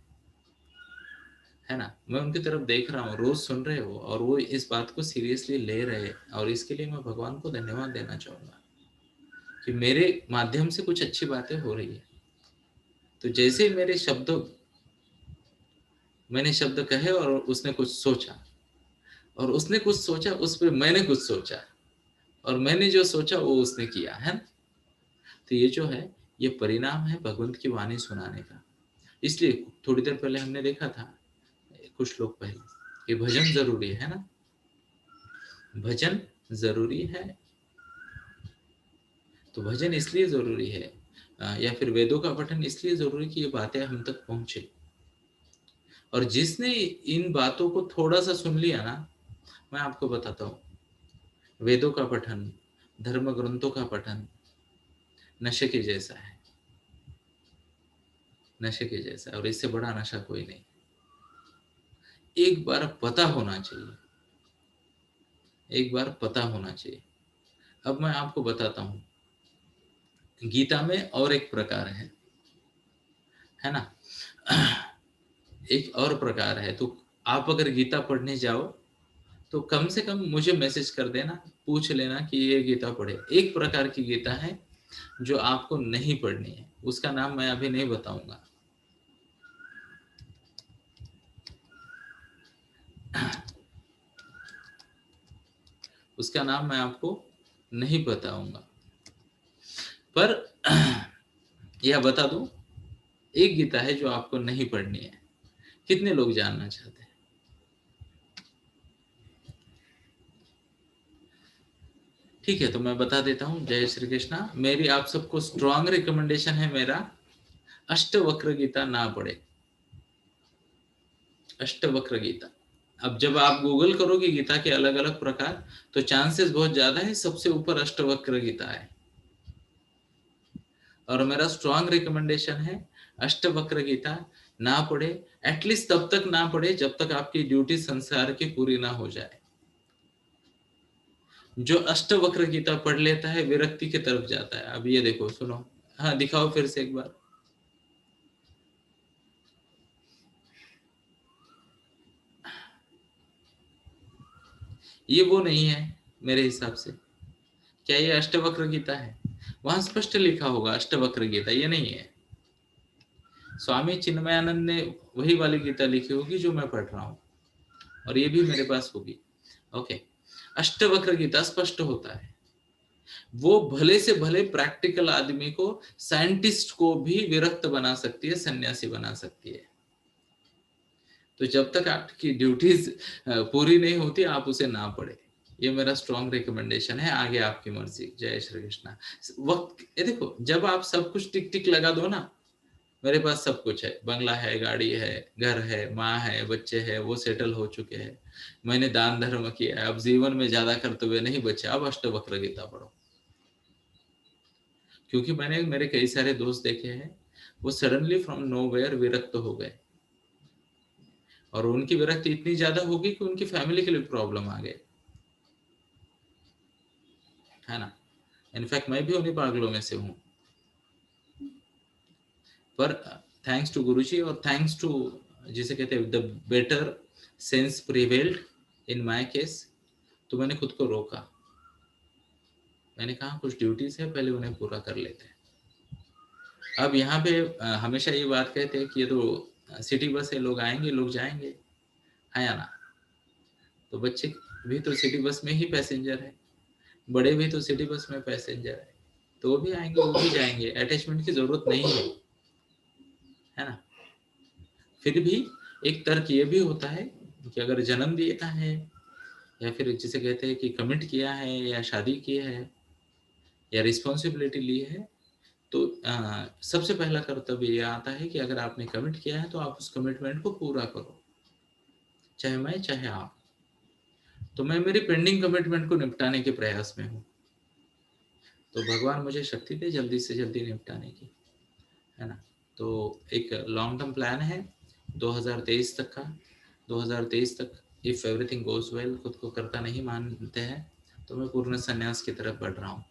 है ना? मैं उनकी तरफ देख रहा हूँ, रोज सुन रहे हो और वो इस बात को सीरियसली ले रहे हैं, और इसके लिए मैं भगवान को धन्यवाद देना चाहूंगा कि मेरे माध्यम से कुछ अच्छी बातें हो रही है। तो जैसे ही मैंने शब्द कहे और उसने कुछ सोचा, और उसने कुछ सोचा उस पर मैंने कुछ सोचा, और मैंने जो सोचा वो उसने किया, है ना? तो ये जो है, ये परिणाम है भगवंत की वाणी सुनाने का। इसलिए थोड़ी देर पहले हमने देखा था, कुछ लोग पहले, कि भजन जरूरी है ना? भजन जरूरी है। तो भजन इसलिए जरूरी है, या फिर वेदों का पठन इसलिए जरूरी कि ये बातें हम तक पहुंचे। और जिसने इन बातों को थोड़ा सा सुन लिया ना, मैं आपको बताता हूँ, वेदों का पठन, धर्म ग्रंथों का पठन नशे के जैसा है, नशे के जैसा, और इससे बड़ा नशा कोई नहीं। एक बार पता होना चाहिए, एक बार पता होना चाहिए। अब मैं आपको बताता हूँ, गीता में और एक प्रकार है ना? एक और प्रकार है। तो आप अगर गीता पढ़ने जाओ तो कम से कम मुझे मैसेज कर देना, पूछ लेना कि ये गीता पढ़े। एक प्रकार की गीता है जो आपको नहीं पढ़नी है, उसका नाम मैं अभी नहीं बताऊंगा। उसका नाम मैं आपको नहीं बताऊंगा, पर यह बता दूं, एक गीता है जो आपको नहीं पढ़नी है। कितने लोग जानना चाहते हैं? ठीक है, तो मैं बता देता हूँ। जय श्री कृष्णा। मेरी आप सबको स्ट्रांग रिकमेंडेशन है मेरा, अष्टवक्र गीता ना पढ़े। अष्टवक्र गीता, अब जब आप गूगल करोगे गीता के अलग अलग प्रकार, तो चांसेस बहुत ज्यादा है सबसे ऊपर अष्टवक्र गीता है। और मेरा स्ट्रांग रिकमेंडेशन है, अष्टवक्र गीता ना पढ़े। एटलीस्ट तब तक ना पढ़े जब तक आपकी ड्यूटी संसार की पूरी ना हो जाए। जो अष्टवक्र गीता पढ़ लेता है विरक्ति की तरफ जाता है। अब ये देखो, सुनो, हाँ दिखाओ फिर से एक बार। ये वो नहीं है मेरे हिसाब से। क्या ये अष्टवक्र गीता है? वहां स्पष्ट लिखा होगा अष्टवक्र गीता, ये नहीं है। स्वामी चिन्मयानंद ने वही वाली गीता लिखी होगी जो मैं पढ़ रहा हूँ, और ये भी मेरे पास होगी। ओके, अष्टवक्र गीता स्पष्ट होता है, वो भले से भले प्रैक्टिकल आदमी को, साइंटिस्ट को भी विरक्त बना सकती है, सन्यासी बना सकती है। तो जब तक आपकी ड्यूटीज पूरी नहीं होती आप उसे ना पढ़े। ये मेरा स्ट्रॉन्ग रिकमेंडेशन है। आगे आपकी मर्जी। जय श्री कृष्णा। वक्त, ये देखो, जब आप सब कुछ टिक टिक लगा दो ना, मेरे पास सब कुछ है, बंगला है, गाड़ी है, घर है, माँ है, बच्चे है, वो सेटल हो चुके हैं, मैंने दान धर्म किया है, अब जीवन में ज्यादा कर्तव्य नहीं बचे, अब अष्टवक्र गीता पढ़ो। क्योंकि मैंने मेरे कई सारे दोस्त देखे हैं, वो सडनली फ्रॉम नोवेयर विरक्त हो गए, और उनकी विरक्ति इतनी ज्यादा होगी कि उनकी फैमिली के लिए प्रॉब्लम आ गए, है ना? इनफैक्ट मैं भी उन्हीं पागलों में से हूँ। पर थैंक्स टू गुरुजी, और थैंक्स टू, जिसे कहते हैं, the better sense prevailed in my case. तो मैंने खुद को रोका, मैंने कहा कुछ ड्यूटीज है, पहले उन्हें पूरा कर लेते हैं। अब यहाँ पे हमेशा ये बात कहते हैं कि ये तो सिटी बस है, लोग आएंगे लोग जाएंगे, है या ना? तो बच्चे भी तो सिटी बस में ही पैसेंजर है, बड़े भी तो सिटी बस में पैसेंजर है, तो वो भी आएंगे वो भी जाएंगे, अटैचमेंट की जरूरत नहीं है ना? फिर भी एक तर्क ये भी होता है कि अगर जन्म दिया है, या फिर जिसे कहते हैं कि कमिट किया है, या शादी की है, या रिस्पॉन्सिबिलिटी ली है, तो सबसे पहला कर्तव्य ये आता है कि अगर आपने कमिट किया है तो आप उस कमिटमेंट को पूरा करो, चाहे मैं चाहे आप। तो मैं मेरी पेंडिंग कमिटमेंट को निपटाने के प्रयास में हूँ। तो भगवान मुझे शक्ति दे जल्दी से जल्दी निपटाने की, है ना? तो एक लॉन्ग टर्म प्लान है 2023 तक का। 2023 तक इफ एवरीथिंग गोज वेल, खुद को करता नहीं मानते हैं, तो मैं पूर्ण संन्यास की तरफ बढ़ रहा हूँ,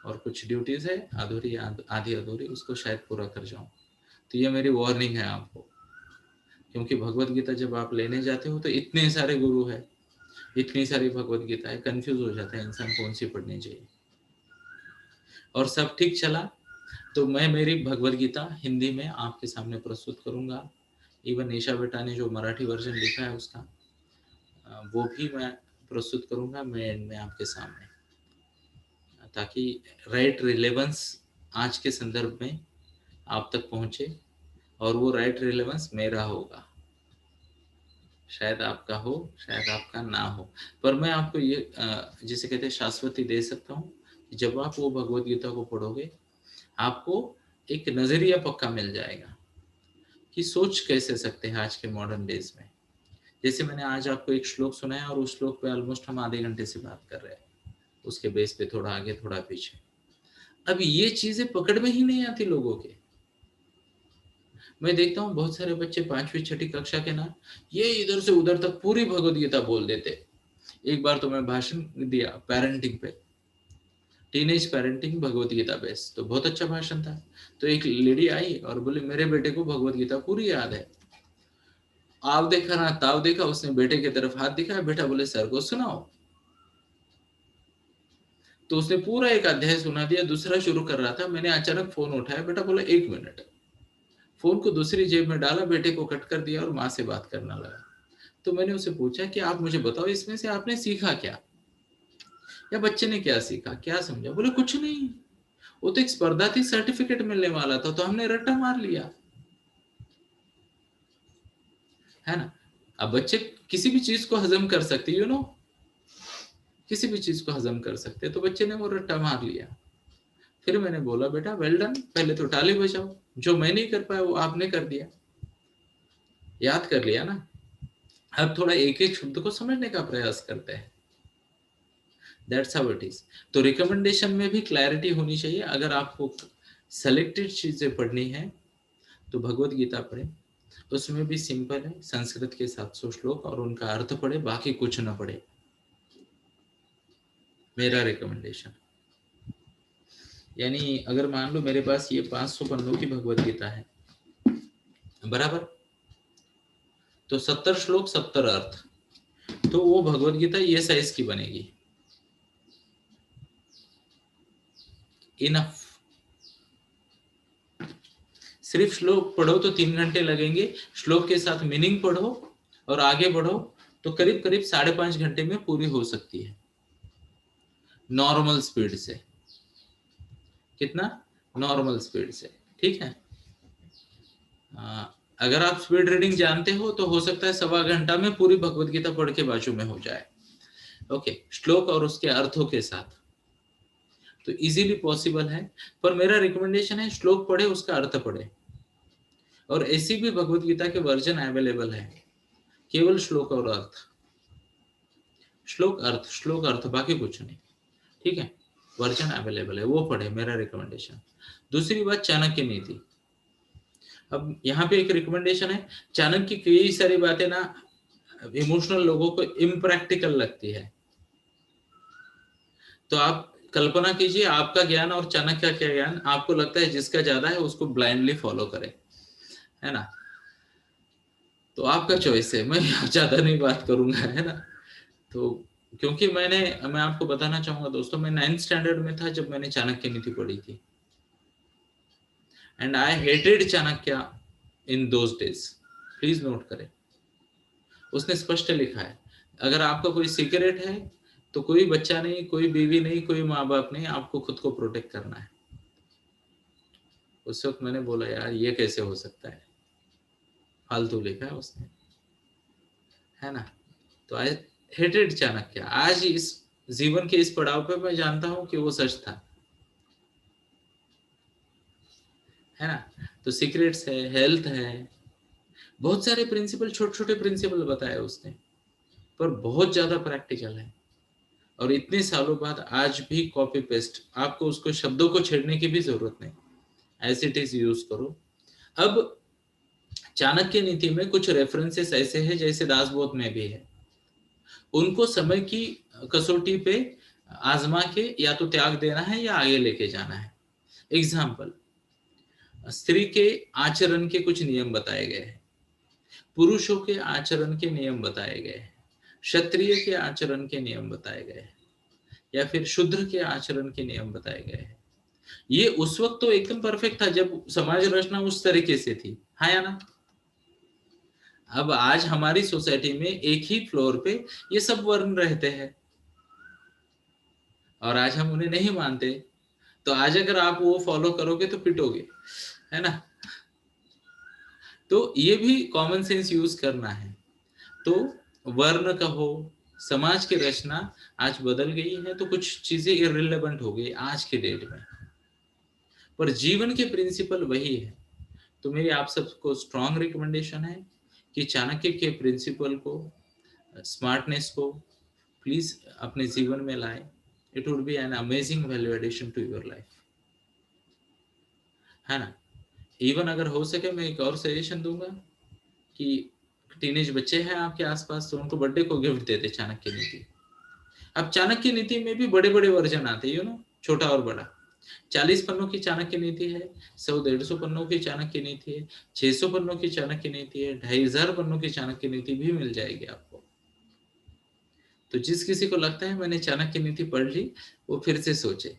और कुछ ड्यूटीज है अधूरी, आधी अधूरी, उसको शायद पूरा कर जाऊँ। तो ये मेरी वार्निंग है आपको, क्योंकि भगवत गीता जब आप लेने जाते हो तो इतने सारे गुरु है, इतनी सारी भगवत गीता है, कंफ्यूज हो जाता है इंसान कौन सी पढ़नी चाहिए। और सब ठीक चला तो मैं मेरी भगवत गीता हिंदी में आपके सामने प्रस्तुत करूंगा। इवन ईशा बेटा ने जो मराठी वर्जन लिखा है उसका वो भी मैं प्रस्तुत करूंगा मैं आपके सामने, ताकि राइट रिलेवेंस आज के संदर्भ में आप तक पहुंचे, और वो राइट रिलेवेंस मेरा होगा, शायद आपका हो शायद आपका ना हो, पर मैं आपको ये जिसे कहते हैं शाश्वती दे सकता हूँ, जब आप वो भगवत गीता को पढ़ोगे आपको एक नजरिया पक्का मिल जाएगा कि सोच कैसे सकते हैं आज के मॉडर्न डेज में। जैसे मैंने आज आपको एक श्लोक सुनाया और उस श्लोक पे ऑलमोस्ट हम आधे घंटे से बात कर रहे हैं, उसके बेस पे थोड़ा आगे थोड़ा पीछे। अब ये चीजें पकड़ में ही नहीं आती लोगों के। मैं देखता हूँ बहुत सारे बच्चे 5वीं 6ठी कक्षा के ना, ये इधर से उधर तक पूरी भगवत गीता बोल देते। एक बार तो मैं भाषण दिया पेरेंटिंग पे, teenage parenting Bhagavad Gita base, तो बहुत अच्छा भाषण था। तो एक लेडी आई और बोली मेरे बेटे को भगवत गीता पूरी याद है। आव देखा ना ताव देखा, उसने बेटे की तरफ हाथ दिखाया, बेटा बोले सर को सुनाओ। तो उसने पूरा एक अध्याय सुना दिया, दूसरा शुरू कर रहा था, मैंने अचानक फोन उठाया, बेटा बोला 1 मिनट, फोन को दूसरी जेब में डाला, बेटे को कट कर दिया और माँ से बात करना लगा। तो मैंने उसे पूछा कि आप मुझे बताओ इसमें से आपने सीखा क्या, या बच्चे ने क्या सीखा, क्या समझा। बोले कुछ नहीं, वो तो एक स्पर्धा थी, सर्टिफिकेट मिलने वाला था तो हमने रट्टा मार लिया, है ना। अब बच्चे किसी भी चीज को हजम कर सकते, यू नो, किसी भी चीज को हजम कर सकते, तो बच्चे ने वो रट्टा मार लिया। फिर मैंने बोला बेटा वेल डन, पहले तो ताली बजाओ, जो मैं नहीं कर पाया वो आपने कर दिया, याद कर लिया ना। अब थोड़ा एक एक शब्द को समझने का प्रयास करते हैं, दैट्स हाउ इट इज। तो रिकमेंडेशन में भी क्लैरिटी होनी चाहिए। अगर आपको सेलेक्टेड चीजें पढ़नी है तो भगवत गीता पढ़े, उसमें भी सिंपल है, संस्कृत के 700 श्लोक और उनका अर्थ पढ़े, बाकी कुछ ना पढ़े, मेरा रिकमेंडेशन। यानी अगर मान लो मेरे पास ये 500 पन्नों की भगवत गीता है बराबर, तो 70 श्लोक 70 अर्थ, तो वो भगवत गीता ये साइज की बनेगी, इनफ। सिर्फ श्लोक पढ़ो तो 3 घंटे लगेंगे, श्लोक के साथ मीनिंग पढ़ो और आगे बढ़ो तो करीब करीब 5.5 घंटे में पूरी हो सकती है, नॉर्मल स्पीड से। कितना? नॉर्मल स्पीड से, ठीक है। अगर आप स्पीड रीडिंग जानते हो तो हो सकता है 1.25 घंटा में पूरी भगवत गीता पढ़ के बाजू में हो जाए, ओके, श्लोक और उसके अर्थों के साथ, तो इजीली पॉसिबल है। पर मेरा रिकमेंडेशन है श्लोक पढ़े उसका अर्थ पढ़े, और ऐसी भी भगवत गीता के वर्जन अवेलेबल है, केवल श्लोक और अर्थ, श्लोक अर्थ बाकी कुछ नहीं, ठीक है, वर्जन अवेलेबल है, वो पढ़े, मेरा रिकमेंडेशन। दूसरी बात चाणक्य नीति। अब यहाँ पे एक रिकमेंडेशन है, चाणक्य की कई सारी बातें ना इमोशनल लोगों को इम्प्रैक्टिकल लगती है, तो आप कल्पना कीजिए आपका ज्ञान और चाणक्य का ज्ञान, आपको लगता है जिसका ज्यादा है उसको ब्लाइंडली फॉलो करें, है ना। तो आपका चॉइस है, मैं ज्यादा नहीं बात करूंगा, है ना। तो क्योंकि मैं आपको बताना चाहूंगा दोस्तों, मैं 9th स्टैंडर्ड में था जब मैंने चाणक्य नीति पढ़ी थी, and I hated Chanakya in those days, please note करें। उसने स्पष्ट लिखा है, अगर आपका कोई सीक्रेट है तो कोई बच्चा नहीं, कोई बीवी नहीं, कोई माँ बाप नहीं, आपको खुद को प्रोटेक्ट करना है। उस वक्त मैंने बोला यार ये कैसे हो सकता है, फालतू लिखा है उसने, है ना। तो आई हेटेड चाणक्य। आज इस जीवन के इस पड़ाव पे मैं जानता हूं कि वो सच था, है ना। तो सीक्रेट्स है, हेल्थ है, बहुत सारे प्रिंसिपल, छोटे छोटे प्रिंसिपल बताए उसने, पर बहुत ज्यादा प्रैक्टिकल है। और इतने सालों बाद आज भी कॉपी पेस्ट, आपको उसको शब्दों को छेड़ने की भी जरूरत नहीं, एज इट इज यूज करो। अब चाणक्य नीति में कुछ रेफरेंसेस ऐसे हैं जैसे दासबोध में भी है, उनको समय की कसौटी पे आजमा के या तो त्याग देना है या आगे लेके जाना है। एग्जाम्पल, स्त्री के आचरण के कुछ नियम बताए गए हैं, पुरुषों के आचरण के नियम बताए गए हैं, क्षत्रिय के आचरण के नियम बताए गए हैं, या फिर शूद्र के आचरण के नियम बताए गए हैं। ये उस वक्त तो एकदम परफेक्ट था जब समाज रचना उस तरीके से थी, हाँ या ना? अब आज हमारी सोसाइटी में एक ही फ्लोर पे ये सब वर्ण रहते हैं और आज हम उन्हें नहीं मानते। तो आज अगर आप वो फॉलो करोगे तो पिटोगे, है ना? तो ये भी कॉमन सेंस यूज करना है। तो वर्ण कहो, समाज की रचना आज बदल गई है, तो कुछ चीजें इररिलेवेंट हो गई आज के डेट में, पर जीवन के प्रिंसिपल वही है। तो मेरी आप सबको स्ट्रॉन्ग रिकमेंडेशन है कि चाणक्य के प्रिंसिपल को, स्मार्टनेस को प्लीज अपने जीवन में लाए। It would be an amazing value addition to your life, है ना? इवन अगर हो सके मैं एक और सजेशन दूंगा कि टीनेज बच्चे हैं आपके आसपास तो उनको बर्थडे को गिफ्ट देते चाणक्य नीति। अब चाणक्य नीति में भी बड़े बड़े वर्जन आते हैं, छोटा और बड़ा। 40 पन्नों की चाणक्य नीति है, 100-150 पन्नों की चाणक्य नीति है, 600 पन्नों की चाणक्य नीति है, 2500 पन्नों की चाणक्य नीति भी मिल जाएगी आपको। तो जिस किसी को लगता है मैंने चाणक्य नीति पढ़ ली, वो फिर से सोचे,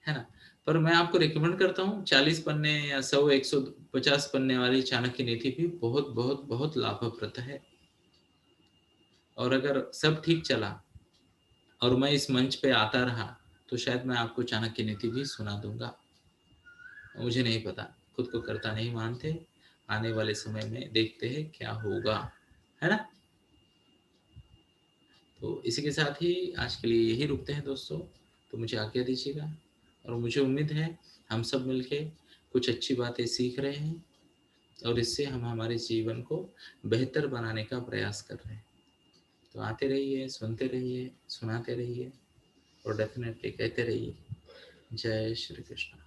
है ना? पर मैं आपको रिकमेंड करता हूँ 40 पन्ने या 100-150 पन्ने वाली चाणक्य नीति भी बहुत बहुत बहुत लाभप्रद है। और अगर सब ठीक चला और मैं इस मंच पे आता रहा तो शायद मैं आपको चाणक्य नीति भी सुना दूंगा, मुझे नहीं पता, खुद को करता नहीं मानते। आने वाले समय में देखते हैं क्या होगा, है ना? तो इसी के साथ ही आज के लिए यही रुकते हैं दोस्तों। तो मुझे आज्ञा दीजिएगा और मुझे उम्मीद है हम सब मिलके कुछ अच्छी बातें सीख रहे हैं और इससे हम हमारे जीवन को बेहतर बनाने का प्रयास कर रहे हैं। तो आते रहिए, सुनते रहिए, सुनाते रहिए और डेफिनेटली कहते रहिए जय श्री कृष्ण।